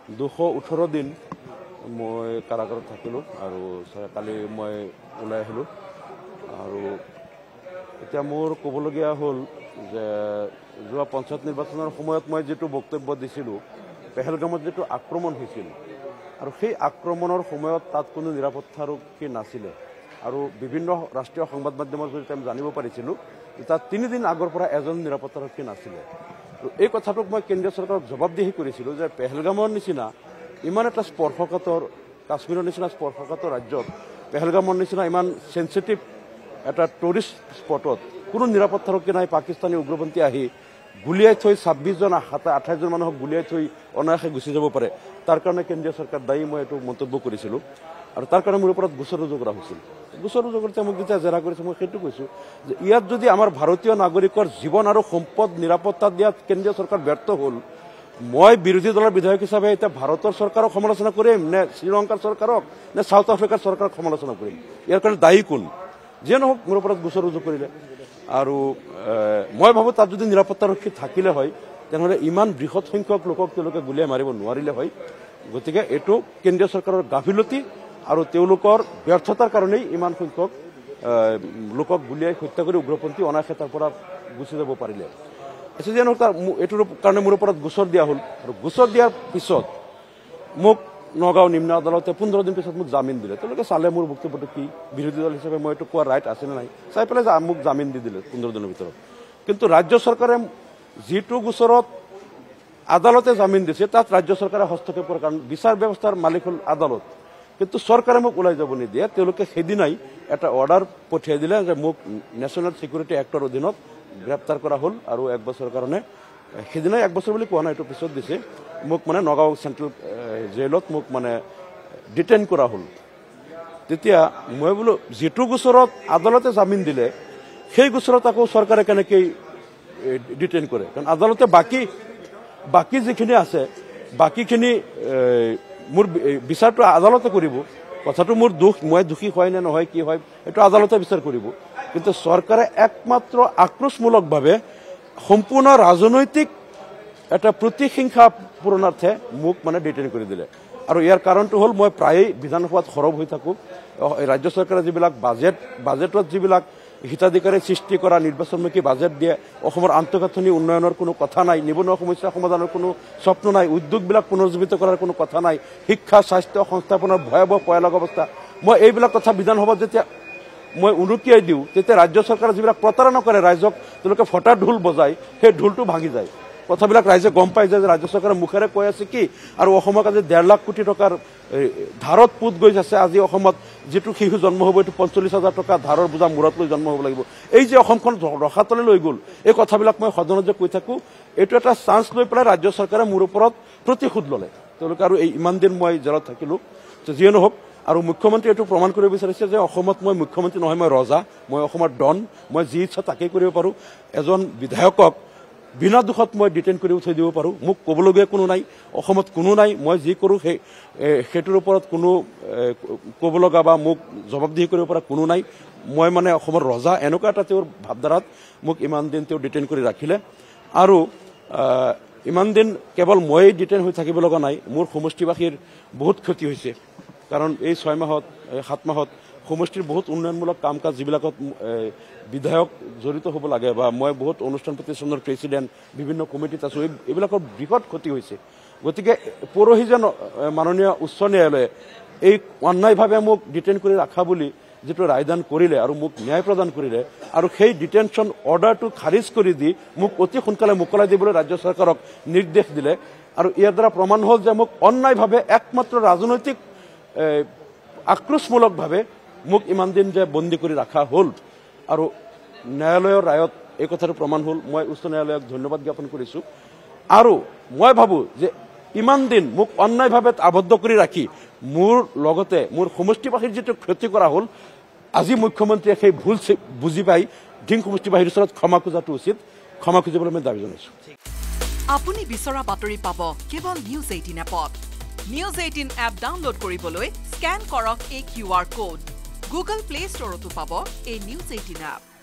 218 দিন মই কাৰাগাৰত থাকিলোঁ আৰু কালি মই ওলাই আহিলোঁ আৰু এতিয়া মোৰ ক'বলগীয়া হ'ল যে যোৱা পঞ্চায়ত নিৰ্বাচনৰ সময়ত মই যেটো বক্তব্য দিছিলোঁ পেহেলগামত যেটো আক্ৰমণ হৈছিল আৰু সেই আক্ৰমণৰ সময়ত তাত কোনো নিৰাপত্তাৰক্ষী নাছিলে আৰু বিভিন্ন ৰাষ্ট্ৰীয় সংবাদ মাধ্যমৰ জৰিয়তে আমি জানিব পাৰিছিলোঁ যে তাত 3 দিন আগৰ পৰা এজন নিৰাপত্তাৰক্ষী নাছিলে আৰু এই কথাটোক মই কেন্দ্ৰীয় চৰকাৰক জবাবদিহি কৰিছিলোঁ যে পেহেলগামৰ নিচিনা ইমান এটা স্পৰ্শকাতৰ কাশ্মীৰৰ নিচিনা স্পৰ্শকাতৰ ৰাজ্যত পেহেলগামৰ নিচিনা ইমান সেনচিটিভ এটা টুৰিষ্ট স্পটত কোনো নিৰাপত্তাৰক্ষী নাই পাকিস্তানী উগ্ৰপন্থী আহি গুলিয়াই থৈ 26 জন 28 জন মানুহক গুলিয়াই থৈ অনায়াসে গুচি যাব পাৰে তাৰ কাৰণে কেন্দ্ৰীয় চৰকাৰ দায়ী মই এইটো মন্তব্য কৰিছিলোঁ আৰু তাৰ কাৰণে মোৰ ওপৰত গোচৰ ৰুজু কৰা হৈছিল গোচৰ ৰুজু কৰোঁতে মোক যেতিয়া জেৰা কৰিছে মই সেইটো কৈছোঁ যে ইয়াত যদি আমাৰ ভাৰতীয় নাগৰিকৰ জীৱন আৰু সম্পদ নিৰাপত্তা দিয়াত কেন্দ্ৰীয় চৰকাৰ ব্যৰ্থ হ'ল মই বিৰোধী দলৰ বিধায়ক হিচাপে এতিয়া ভাৰতৰ চৰকাৰক সমালোচনা কৰিম নে শ্ৰীলংকাৰ চৰকাৰক নে সাউথ আফ্ৰিকাৰ চৰকাৰক সমালোচনা কৰিম ইয়াৰ কাৰণে দায়ী কোন যিয়ে নহওক মোৰ ওপৰত গোচৰ ৰুজু কৰিলে আৰু মই ভাবোঁ তাত যদি নিৰাপত্তাৰক্ষী থাকিলে হয় তেনেহ'লে ইমান বৃহৎ সংখ্যক লোকক তেওঁলোকে গুলীয়াই মাৰিব নোৱাৰিলে হয় গতিকে এইটো কেন্দ্ৰীয় চৰকাৰৰ গাফিলতি আৰু তেওঁলোকৰ ব্যৰ্থতাৰ কাৰণেই ইমান সংখ্যক লোকক গুলীয়াই হত্যা কৰি উগ্ৰপন্থী অনায়াসে তাৰ পৰা গুচি যাব পাৰিলে যিয়ে নহওক এইটোৰ কাৰণে মোৰ ওপৰত গোচৰ দিয়া হ'ল আৰু গোচৰ দিয়াৰ পিছত মোক নগাঁও নিম্ন আদালতে 15 দিন পিছত মোক জামিন দিলে তেওঁলোকে চালে মোৰ বক্তব্যটো কি বিৰোধী দল হিচাপে মই এইটো কোৱাৰ ৰাইট আছে নে নাই চাই পেলাই মোক জামিন দি দিলে 15 দিনৰ ভিতৰত কিন্তু ৰাজ্য চৰকাৰে যিটো গোচৰত আদালতে জামিন দিছে তাত ৰাজ্য চৰকাৰে হস্তক্ষেপ কৰাৰ কাৰণ বিচাৰ ব্যৱস্থাৰ মালিক হ'ল আদালত কিন্তু চৰকাৰে মোক ওলাই যাব নিদিয়ে তেওঁলোকে সেইদিনাই এটা অৰ্ডাৰ পঠিয়াই দিলে যে মোক নেশ্যনেল সিকিউৰিটি এক্টৰ অধীনত গ্ৰেপ্তাৰ কৰা হ'ল আৰু 1 বছৰৰ কাৰণে সেইদিনাই 1 বছৰ বুলি কোৱা নাই এইটো পিছত দিছে মোক মানে নগাঁও চেণ্ট্ৰেল জেলত মোক মানে ডিটেইন কৰা হ'ল তেতিয়া মই বোলো যেটো গোচৰত আদালতে জামিন দিলে সেই গোচৰত আকৌ চৰকাৰে কেনেকৈ ডিটেইন কৰে কাৰণ আদালতে বাকি যিখিনি আছে বাকিখিনি মোৰ বিচাৰটো আদালতে কৰিব কথাটো মোৰ মই দোষী হয় নে নহয় কি হয় এইটো আদালতে বিচাৰ কৰিব কিন্তু চৰকাৰে একমাত্ৰ আক্ৰোশমূলকভাৱে সম্পূৰ্ণ ৰাজনৈতিক এটা প্ৰতিহিংসা পূৰণাৰ্থে মোক মানে ডিটেইন কৰি দিলে আৰু ইয়াৰ কাৰণটো হ'ল মই প্ৰায়ে বিধানসভাত সৰব হৈ থাকোঁ ৰাজ্য চৰকাৰে যিবিলাক বাজেটত যিবিলাক হিতাধিকাৰী সৃষ্টি কৰা নিৰ্বাচনমুখী বাজেট দিয়ে অসমৰ আন্তঃগাঁথনি উন্নয়নৰ কোনো কথা নাই নিবনুৱা সমস্যা সমাধানৰ কোনো স্বপ্ন নাই উদ্যোগবিলাক পুনৰুজ্জীৱিত কৰাৰ কোনো কথা নাই শিক্ষা স্বাস্থ্য সংস্থাপনৰ ভয়াৱহ ভয়ানক অৱস্থা মই এইবিলাক কথা বিধানসভাত যেতিয়া মই উনুকিয়াই দিওঁ তেতিয়া ৰাজ্য চৰকাৰে যিবিলাক প্ৰতাৰণা কৰে ৰাইজক তেওঁলোকে ফটা ঢোল বজায় সেই ঢোলটো ভাঙি যায় কথাবিলাক ৰাইজে গম পাই যায় যে ৰাজ্য চৰকাৰে মুখেৰে কৈ আছে কি আৰু অসমক আজি 1.5 লাখ কোটি টকাৰ ধাৰত পুত গৈ আছে আজি অসমত যেটো শিশু জন্ম হ'ব এইটো 45,000 টকা ধাৰৰ বোজা মূৰত লৈ জন্ম হ'ব লাগিব এই যে অসমখন ৰখাতলৈ লৈ গ'ল এই কথাবিলাক মই সদনত যে কৈ থাকোঁ এইটো এটা চান্স লৈ পেলাই ৰাজ্য চৰকাৰে মোৰ ওপৰত প্ৰতিশোধ ল'লে তেওঁলোকে আৰু এই ইমান দিন মই জেলত থাকিলোঁ যিয়ে নহওক আৰু মুখ্যমন্ত্ৰী এইটো প্ৰমাণ কৰিব বিচাৰিছে যে অসমত মই মুখ্যমন্ত্ৰী নহয় মই ৰজা মই অসমৰ ডন মই যি ইচ্ছা তাকেই কৰিব পাৰোঁ এজন বিধায়কক বিনা দুখত মই ডিটেইন কৰি উঠাই দিব পাৰোঁ মোক ক'বলগীয়া কোনো নাই অসমত কোনো নাই মই যি কৰোঁ সেইটোৰ ওপৰত কোনো ক'ব লগা বা মোক জবাবদিহি কৰিব পৰা কোনো নাই মই মানে অসমৰ ৰজা এনেকুৱা এটা তেওঁৰ ভাৱধাৰাত মোক ইমান দিন তেওঁ ডিটেইন কৰি ৰাখিলে আৰু ইমান দিন কেৱল মই ডিটেইন হৈ থাকিব লগা নাই মোৰ সমষ্টিবাসীৰ বহুত ক্ষতি হৈছে কাৰণ এই 6 মাহত 7 মাহত সমষ্টিৰ বহুত উন্নয়নমূলক কাম কাজ যিবিলাকত বিধায়ক জড়িত হ'ব লাগে বা মই বহুত অনুষ্ঠান প্ৰতিষ্ঠানৰ প্ৰেছিডেণ্ট বিভিন্ন কমিটিত আছোঁ এইবিলাকৰ বৃহৎ ক্ষতি হৈছে গতিকে পৰহি যেন মাননীয় উচ্চ ন্যায়ালয়ে এই অন্যায়ভাৱে মোক ডিটেইন কৰি ৰাখা বুলি যেটো ৰায়দান কৰিলে আৰু মোক ন্যায় প্ৰদান কৰিলে আৰু সেই ডিটেনশ্যন অৰ্ডাৰটো খাৰিজ কৰি দি মোক অতি সোনকালে মোকলাই দিবলৈ ৰাজ্য চৰকাৰক নিৰ্দেশ দিলে আৰু ইয়াৰ দ্বাৰা প্ৰমাণ হ'ল যে মোক অন্যায়ভাৱে একমাত্ৰ ৰাজনৈতিক আক্ৰোশমূলকভাৱে মোক ইমান দিন যে বন্দী কৰি ৰখা হ'ল আৰু ন্যায়ালয়ৰ ৰায়ত এই কথাটো প্ৰমাণ হ'ল মই উচ্চ ন্যায়ালয়ক ধন্যবাদ জ্ঞাপন কৰিছোঁ আৰু মই ভাবোঁ যে ইমান দিন মোক অন্যায়ভাৱে আবদ্ধ কৰি ৰাখি মোৰ লগতে মোৰ সমষ্টিবাসীৰ যেটো ক্ষতি কৰা হ'ল আজি মুখ্যমন্ত্ৰীয়ে সেই ভুল বুজি পাই ঢিং সমষ্টিবাসীৰ ওচৰত ক্ষমা খোজাটো উচিত ক্ষমা খুজিবলৈ মই দাবী জনাইছোঁ আপুনি বিচৰা বাতৰি পাব কেৱল নিউজ 18 এপত নিউজ 18 এপ ডাউনলোড কৰিবলৈ স্ক্যান কৰক এই QR কোড গুগল প্লে ষ্টৰতো পাব এই নিউজ 18 এপ